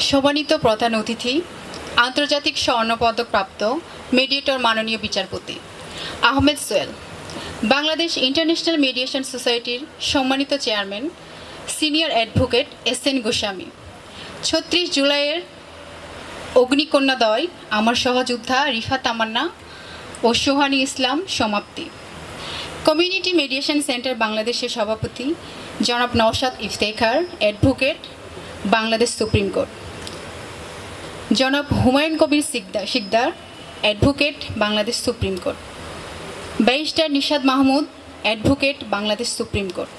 সম্মানিত প্রধান অতিথি, আন্তর্জাতিক স্বর্ণপদকপ্রাপ্ত মিডিয়েটর মাননীয় বিচারপতি আহমেদ সোহেল, বাংলাদেশ ইন্টারন্যাশনাল মিডিয়েশন সোসাইটির সম্মানিত chairman senior advocate S N. Goswami, ৩৬ জুলাইয়ের অগ্নিকন্যাদ্বয় আমার সহযোদ্ধা রিফা তামান্না ও সোহানী ইসলাম সমাপ্তি, কমিউনিটি মিডিয়েশন সেন্টার বাংলাদেশের সভাপতি জনাব Noushad Iftekhar, advocate, Bangladesh supreme court, জনাব Humayun Kabir Sikdar, advocate, Bangladesh supreme court, barrister Nishad Mahmud, advocate, Bangladesh supreme court,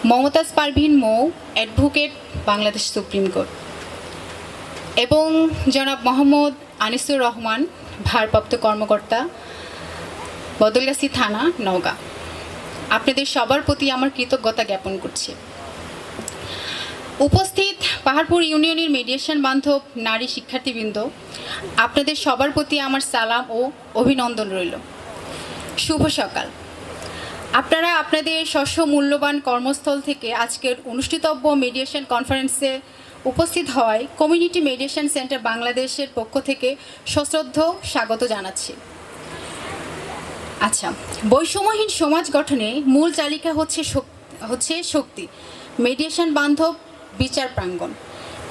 Momtaz Parvin Mou, advocate, Bangladesh supreme court, এবং জনাব মোহাম্মদ আনিসুর রহমান, ভারপ্রাপ্ত কর্মকর্তা, বদলগাছি থানা, নওগাঁ। আপনাদের সবার প্রতি আমার কৃতজ্ঞতা জ্ঞাপন করছি। উপস্থিত পাহাড়পুর ইউনিয়নের মিডিয়েশন বান্ধব নারী শিক্ষার্থীবৃন্দ, আপনাদের সবার প্রতি আমার সালাম ও অভিনন্দন রইল। শুভ সকাল। আপনারা আপনাদের মূল্যবান কর্মস্থল থেকে আজকের অনুষ্ঠিতব্য মিডিয়েশন কনফারেন্সে উপস্থিত হওয়ায় কমিউনিটি মিডিয়েশন সেন্টার বাংলাদেশের পক্ষ থেকে সশ্রদ্ধ স্বাগত জানাচ্ছি। আচ্ছা, বৈষম্যহীন সমাজ গঠনে মূল চালিকা হচ্ছে শক্তি, মিডিয়েশন বান্ধব বিচার প্রাঙ্গণ।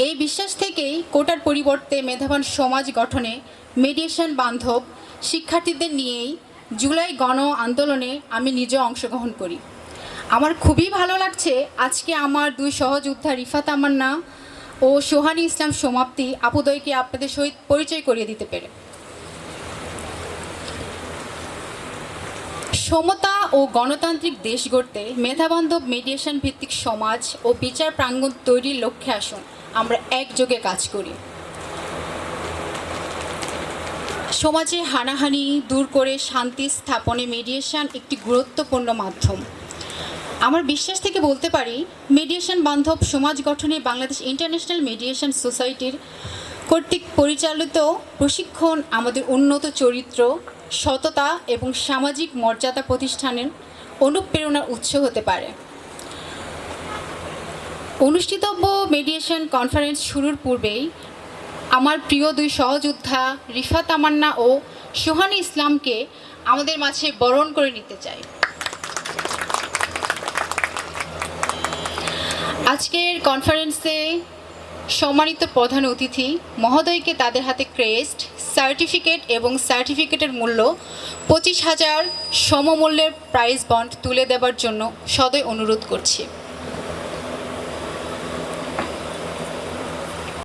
এই বিশ্বাস থেকেই কোটার পরিবর্তে মেধাবান সমাজ গঠনে মিডিয়েশন বান্ধব শিক্ষার্থীদের নিয়েই জুলাই গণ আন্দোলনে আমি নিজেও অংশগ্রহণ করি। আমার খুবই ভালো লাগছে আজকে আমার দুই সহযোদ্ধা রিফা তামান্না ও সোহানী ইসলাম সমাপ্তি আপুদয়কে আপনাদের সহিত পরিচয় করিয়ে দিতে পেরে। সমতা ও গণতান্ত্রিক দেশ গড়তে মেধাবান্ধব মিডিয়েশন ভিত্তিক সমাজ ও বিচার প্রাঙ্গণ তৈরির লক্ষ্যে আসুন আমরা একযোগে কাজ করি। সমাজে হানাহানি দূর করে শান্তি স্থাপনে মিডিয়েশন একটি গুরুত্বপূর্ণ মাধ্যম। আমার বিশ্বাস থেকে বলতে পারি, মিডিয়েশন বান্ধব সমাজ গঠনে বাংলাদেশ ইন্টারন্যাশনাল মিডিয়েশন সোসাইটির কর্তৃক পরিচালিত প্রশিক্ষণ আমাদের উন্নত চরিত্র, সততা এবং সামাজিক মর্যাদা প্রতিষ্ঠানের অনুপ্রেরণার উৎস হতে পারে। অনুষ্ঠিতব্য মিডিয়েশন কনফারেন্স শুরুর পূর্বেই আমার প্রিয় দুই সহযোদ্ধা রিফা তামান্না ও সোহানী ইসলামকে আমাদের মাঝে বরণ করে নিতে চাই। আজকের কনফারেন্সে সম্মানিত প্রধান অতিথি মহোদয়কে তাদের হাতে ক্রেস্ট, সার্টিফিকেট এবং সার্টিফিকেটের মূল্য 25,000 সমমূল্যের প্রাইজ বন্ড তুলে দেওয়ার জন্য সদয় অনুরোধ করছি।